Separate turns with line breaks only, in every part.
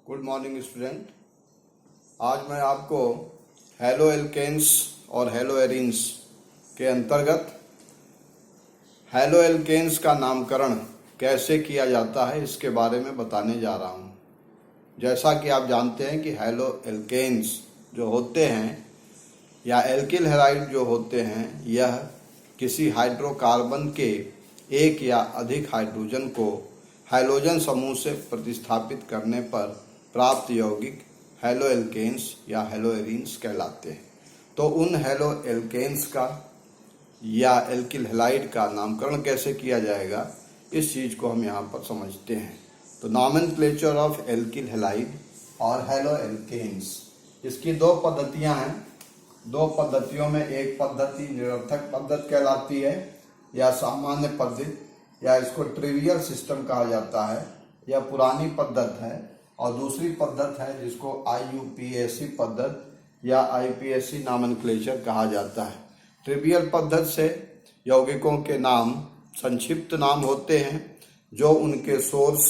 Good morning student. आज मैं आपको हेलो एल्केन्स और हेलो एरीन्स के अंतर्गत हेलो एल्केन्स का नामकरण कैसे किया जाता है इसके बारे में बताने जा रहा हूँ। जैसा कि आप जानते हैं कि हेलो एल्केन्स जो होते हैं या एल्किल हैलाइड जो होते हैं, यह किसी हाइड्रोकार्बन के एक या अधिक हाइड्रोजन को हैलोजन समूह से प्रतिस्थापित करने पर प्राप्त यौगिक हेलो एल्केन्स या हेलो एरीन्स कहलाते हैं। तो उन हेलो एल्केन्स का या एल्किल हैलाइड का नामकरण कैसे किया जाएगा, इस चीज़ को हम यहाँ पर समझते हैं। तो नॉमेनक्लेचर ऑफ एल्किल हैलाइड और हेलो एल्केन्स, इसकी दो पद्धतियाँ हैं। दो पद्धतियों में एक पद्धति निरर्थक पद्धति कहलाती है या सामान्य पद्धति, या इसको ट्रिवियल सिस्टम कहा जाता है, यह पुरानी पद्धति है। और दूसरी पद्धति है जिसको IUPAC पद्धति या IPAC नॉमेनक्लेचर कहा जाता है। ट्रिवियल पद्धति से यौगिकों के नाम संक्षिप्त नाम होते हैं जो उनके सोर्स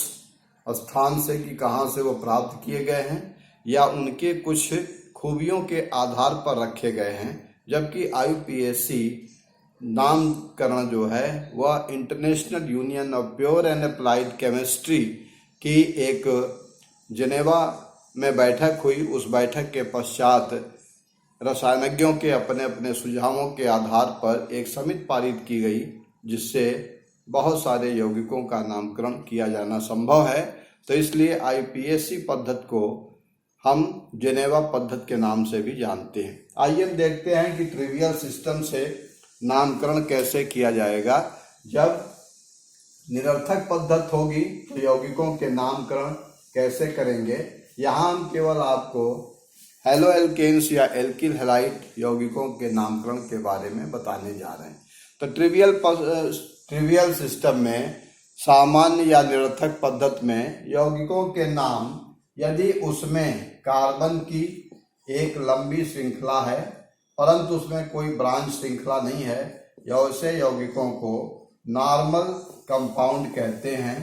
स्थान से कि कहाँ से वो प्राप्त किए गए हैं या उनके कुछ खूबियों के आधार पर रखे गए हैं। जबकि IUPAC नामकरण जो है वह international union of pure and applied chemistry की एक जिनेवा में बैठक हुई। उस बैठक के पश्चात रसायनज्ञों के अपने अपने सुझावों के आधार पर एक समिति पारित की गई, जिससे बहुत सारे यौगिकों का नामकरण किया जाना संभव है। तो इसलिए IUPAC पद्धति को हम जिनेवा पद्धति के नाम से भी जानते हैं। आइए हम देखते हैं कि ट्रिवियल सिस्टम से नामकरण कैसे किया जाएगा। जब निरर्थक पद्धति होगी तो यौगिकों के नामकरण कैसे करेंगे। यहाँ हम केवल आपको हेलो एल्केन्स या एल्किल हैलाइड यौगिकों के नामकरण के बारे में बताने जा रहे हैं। तो ट्रिवियल सिस्टम में, सामान्य या निरर्थक पद्धति में, यौगिकों के नाम यदि उसमें कार्बन की एक लंबी श्रृंखला है परंतु उसमें कोई ब्रांच श्रृंखला नहीं है, ऐसे यौगिकों को नॉर्मल कंपाउंड कहते हैं।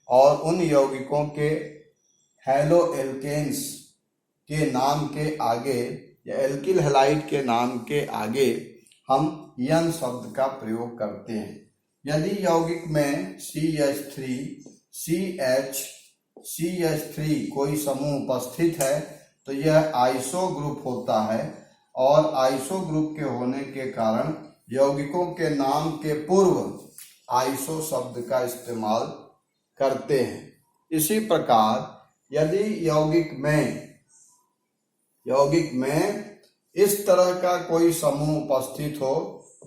और उन यौगिकों के हेलो एल्केन्स के नाम के आगे या एल्किल हैलाइड के नाम के आगे हम यन शब्द का प्रयोग करते हैं। यदि यौगिक में CH3 CH3 कोई समूह उपस्थित है तो यह आइसो ग्रुप होता है, और आइसो ग्रुप के होने के कारण यौगिकों के नाम के पूर्व आइसो शब्द का इस्तेमाल करते हैं। इसी प्रकार यदि यौगिक में इस तरह का कोई समूह उपस्थित हो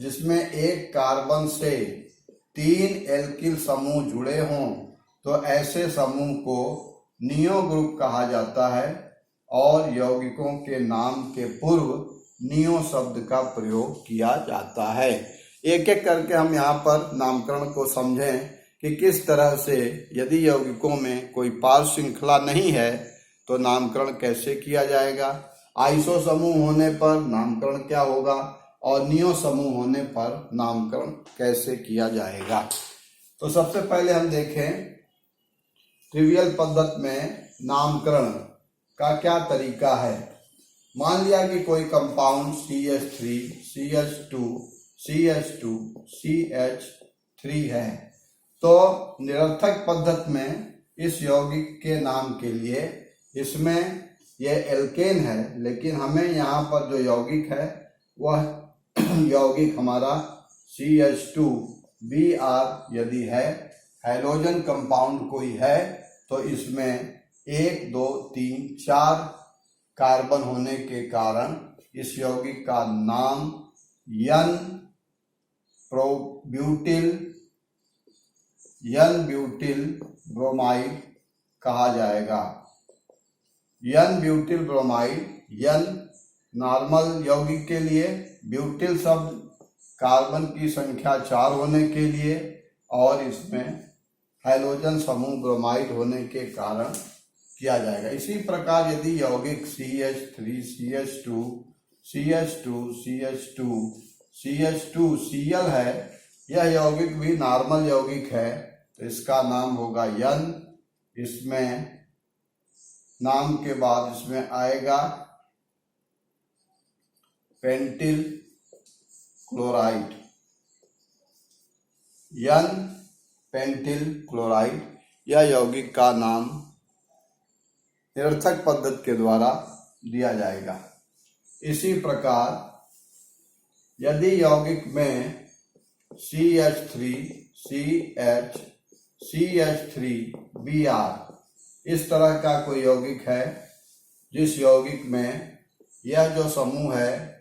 जिसमें एक कार्बन से 3 एल्किल समूह जुड़े हों तो ऐसे समूह को नियो ग्रुप कहा जाता है, और यौगिकों के नाम के पूर्व नियो शब्द का प्रयोग किया जाता है। एक एक करके हम यहाँ पर नामकरण को समझें कि किस तरह से यदि यौगिकों में कोई पार्श्व श्रृंखला नहीं है तो नामकरण कैसे किया जाएगा, आइसो समूह होने पर नामकरण क्या होगा, और नियो समूह होने पर नामकरण कैसे किया जाएगा। तो सबसे पहले हम देखें ट्रिवियल पद्धति में नामकरण का क्या तरीका है। मान लिया कि कोई कंपाउंड CH3 CH2 CH3 है, तो निरर्थक पद्धति में इस यौगिक के नाम के लिए इसमें यह एल्केन है, लेकिन हमें यहाँ पर जो यौगिक है वह यौगिक हमारा CH2 Br यदि है, हैलोजन कंपाउंड कोई है, तो इसमें 1 2 3 4 कार्बन होने के कारण इस यौगिक का नाम यन ब्यूटिल ब्रोमाइड कहा जाएगा। यन ब्यूटिल ब्रोमाइड, यन नॉर्मल यौगिक के लिए, ब्यूटिल शब्द कार्बन की संख्या 4 होने के लिए, और इसमें हैलोजन समूह ब्रोमाइड होने के कारण किया जाएगा। इसी प्रकार यदि यौगिक CH3 CH2 Cl है, यह यौगिक भी नॉर्मल यौगिक है, तो इसका नाम होगा यन। इसमें नाम के बाद इसमें आएगा pentyl chloride, N pentyl chloride. यह यौगिक का नाम निरर्थक पद्धति के द्वारा दिया जाएगा। इसी प्रकार यदि यौगिक में CH3CH3Br इस तरह का कोई यौगिक है, जिस यौगिक में यह जो समूह है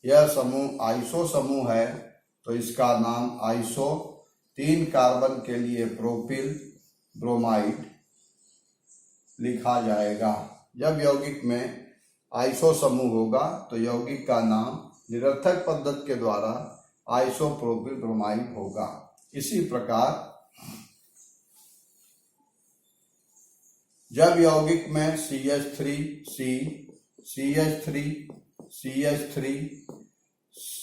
यह समूह आइसो समूह है, तो इसका नाम आइसो 3 कार्बन के लिए प्रोपिल ब्रोमाइड लिखा जाएगा। जब यौगिक में आइसो समूह होगा तो यौगिक का नाम निरर्थक पद्धति के द्वारा आइसोप्रोपिल ब्रोमाइड होगा। इसी प्रकार जब यौगिक में CH3C, CH3, CH3,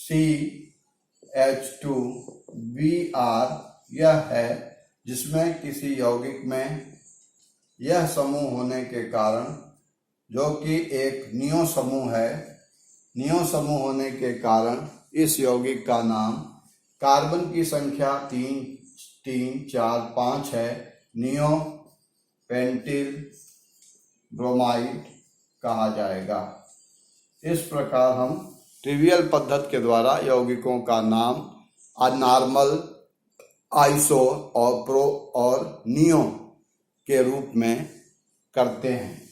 CH2Br यह है, जिसमें किसी यौगिक में यह समूह होने के कारण, जो कि एक नियो समूह है, नियो समूह होने के कारण इस यौगिक का नाम कार्बन की संख्या 3, 3, 4, 5 है, नियो पेंटिल ब्रोमाइड कहा जाएगा। इस प्रकार हम ट्रिवियल पद्धति के द्वारा यौगिकों का नाम नॉर्मल, आइसो और प्रो और नियो के रूप में करते हैं।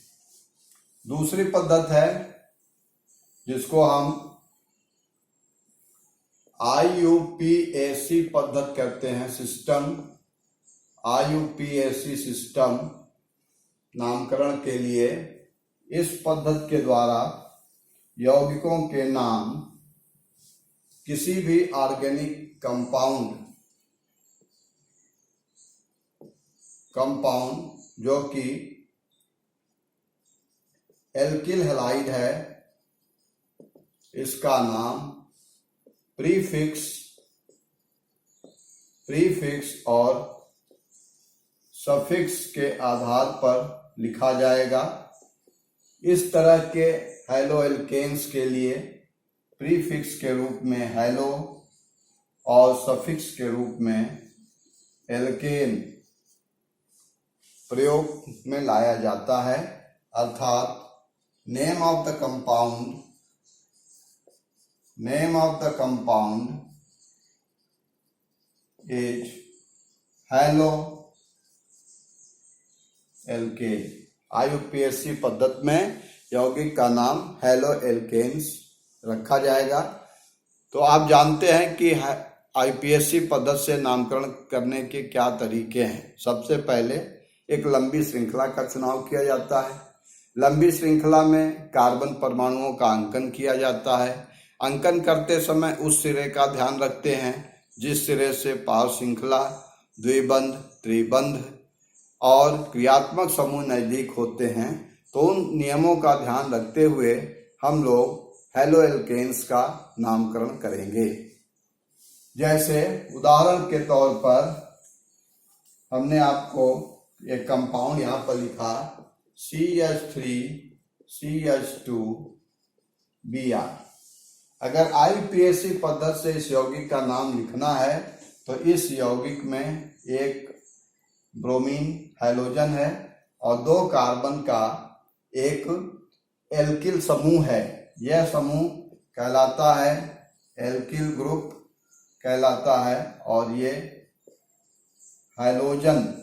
दूसरी पद्धति है जिसको हम IUPAC पद्धति कहते हैं, सिस्टम IUPAC सिस्टम नामकरण के लिए। इस पद्धति के द्वारा यौगिकों के नाम किसी भी ऑर्गेनिक कंपाउंड जो कि एल्किल हैलाइड है, इसका नाम प्रीफिक्स और सफिक्स के आधार पर लिखा जाएगा। इस तरह के हैलो एल्केन्स के लिए प्रीफिक्स के रूप में हैलो और सफिक्स के रूप में एल्केन प्रयोग में लाया जाता है, अर्थात name of the compound is haloalkane. IUPAC पद्धति में यौगिक का नाम हैलो एल्केन्स रखा जाएगा। तो आप जानते हैं कि IUPAC पद्धति से नामकरण करने के क्या तरीके हैं। सबसे पहले एक लंबी श्रृंखला का चुनाव किया जाता है। लंबी श्रृंखला में कार्बन परमाणुओं का अंकन किया जाता है। अंकन करते समय उस सिरे का ध्यान रखते हैं जिस सिरे से पार श्रृंखला, द्विबंध, त्रिबंध और क्रियात्मक समूह नजदीक होते हैं। तो उन नियमों का ध्यान रखते हुए हम लोग हैलो एल्केन्स का नामकरण करेंगे। जैसे उदाहरण के तौर पर हमने आपको एक कंपाउंड यहाँ पर लिखा CH3CH2Br। अगर IUPAC पद्धति से इस यौगिक का नाम लिखना है तो इस यौगिक में एक ब्रोमीन हाइड्रोजन है और 2 कार्बन का एक एल्किल समूह है। यह समूह कहलाता है एल्किल ग्रुप कहलाता है और ये हाइड्रोजन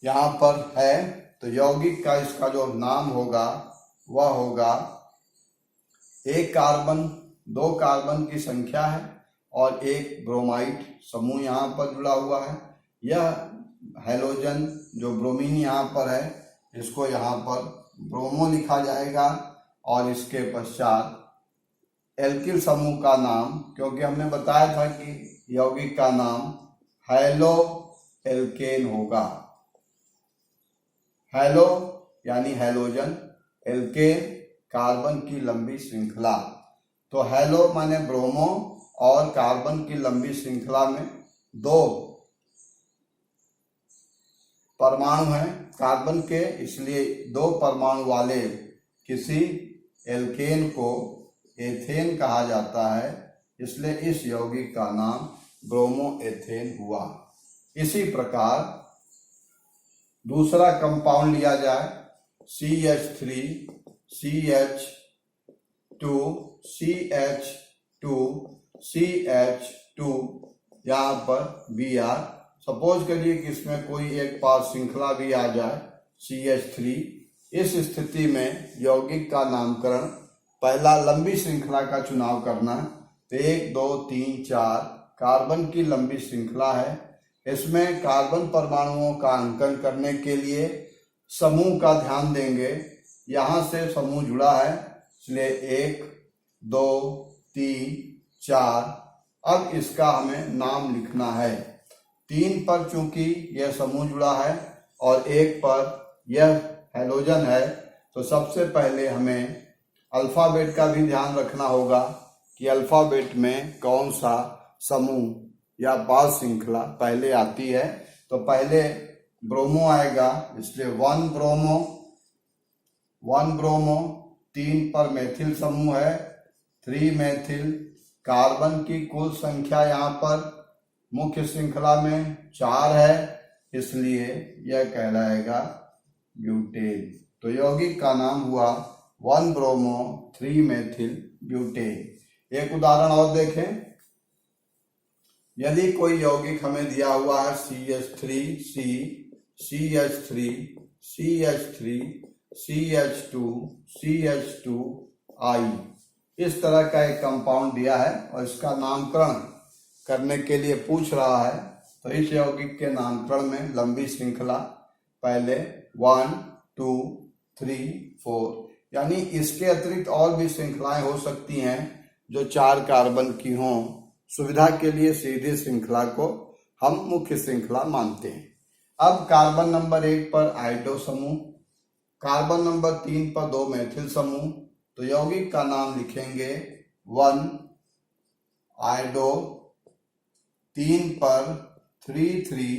यहाँ पर है। तो यौगिक का इसका जो नाम होगा वह होगा, एक कार्बन 2 कार्बन की संख्या है और एक ब्रोमाइड समूह यहाँ पर जुड़ा हुआ है। यह हाइड्रोजन जो ब्रोमीन यहाँ पर है इसको यहाँ पर ब्रोमो लिखा जाएगा और इसके पश्चात एल्किल समूह का नाम, क्योंकि हमने बताया था कि यौगिक का नाम हैलो एल्केन होगा। हैलो यानी हाइड्रोजन, एल्केन कार्बन की लंबी श्रृंखला। तो हैलो माने ब्रोमो और कार्बन की लंबी श्रृंखला में 2 परमाणु हैं कार्बन के, इसलिए 2 परमाणु वाले किसी एल्केन को एथेन कहा जाता है, इसलिए इस यौगिक का नाम ब्रोमोएथेन हुआ। इसी प्रकार दूसरा कंपाउंड लिया जाए, CH3 CH2 CH2 CH2, यहाँ पर Br। सपोज करिए कि इसमें कोई एक पार श्रृंखला भी आ जाए CH3। इस स्थिति में यौगिक का नामकरण, पहला लंबी श्रृंखला का चुनाव करना। 1 2 3 4 कार्बन की लंबी श्रृंखला है। इसमें कार्बन परमाणुओं का अंकन करने के लिए समूह का ध्यान देंगे। यहाँ से समूह जुड़ा है, इसलिए 1 2 3 4। अब इसका हमें नाम लिखना है। 3 पर चूंकि यह समूह जुड़ा है और 1 पर यह हैलोजन है, तो सबसे पहले हमें अल्फाबेट का भी ध्यान रखना होगा कि अल्फाबेट में कौन सा समूह या पाद श्रृंखला पहले आती है। तो पहले ब्रोमो आएगा, इसलिए 1 ब्रोमो। 3 पर मेथिल समूह है, 3 मेथिल। कार्बन की कुल संख्या यहाँ पर मुख्य श्रृंखला में 4 है, इसलिए यह कहलाएगा ब्यूटेन। तो यौगिक का नाम हुआ 1 ब्रोमो 3 मेथिल ब्यूटेन। एक उदाहरण और देखें। यदि कोई यौगिक हमें दिया हुआ है CH3C CH3 CH3 CH2 CH2I, इस तरह का एक कंपाउंड दिया है और इसका नामकरण करने के लिए पूछ रहा है। तो इस यौगिक के नामकरण में लंबी श्रृंखला, पहले 1 2 3 4, यानी इसके अतिरिक्त और भी श्रृंखलाएं हो सकती हैं जो 4 कार्बन की हों। सुविधा के लिए सीधी श्रृंखला को हम मुख्य श्रृंखला मानते हैं। अब कार्बन नंबर 1 पर आइडो समूह, कार्बन नंबर 3 पर 2 मेथिल समूह। तो यौगिक का नाम लिखेंगे 1 आइडो, 3 पर 3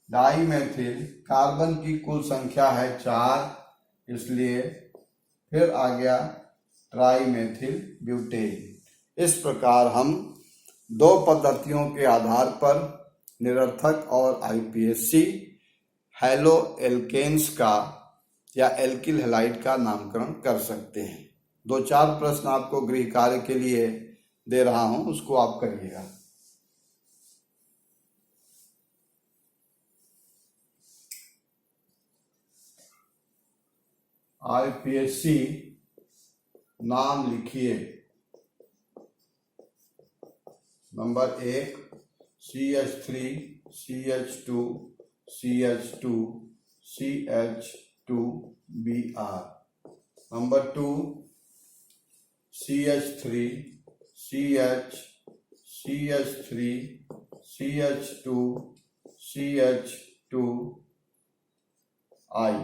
डाईमेथिल। कार्बन की कुल संख्या है 4, इसलिए फिर आ गया ट्राईमेथिल ब्यूटेन। इस प्रकार हम 2 पद्धतियों के आधार पर निरर्थक और आईपीएससी हैलो एल्केन्स का या एल्किल हैलाइड का नामकरण कर सकते हैं। 2-4 प्रश्न आपको गृह कार्य के लिए दे रहा हूं, उसको आप करिएगा। आईपीएससी नाम लिखिए। Number 1 CH3 CH2 CH2 CH2 Br। Number 2 CH3 CH CH3 CH2 CH2 I।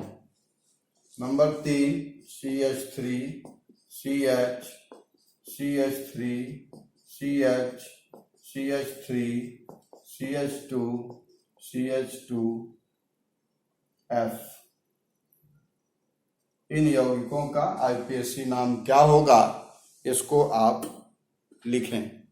Number 3 CH3 CH CH3 CH CH3 CH2 CH2 F। इन यौगिकों का आईपीएससी नाम क्या होगा, इसको आप लिखें।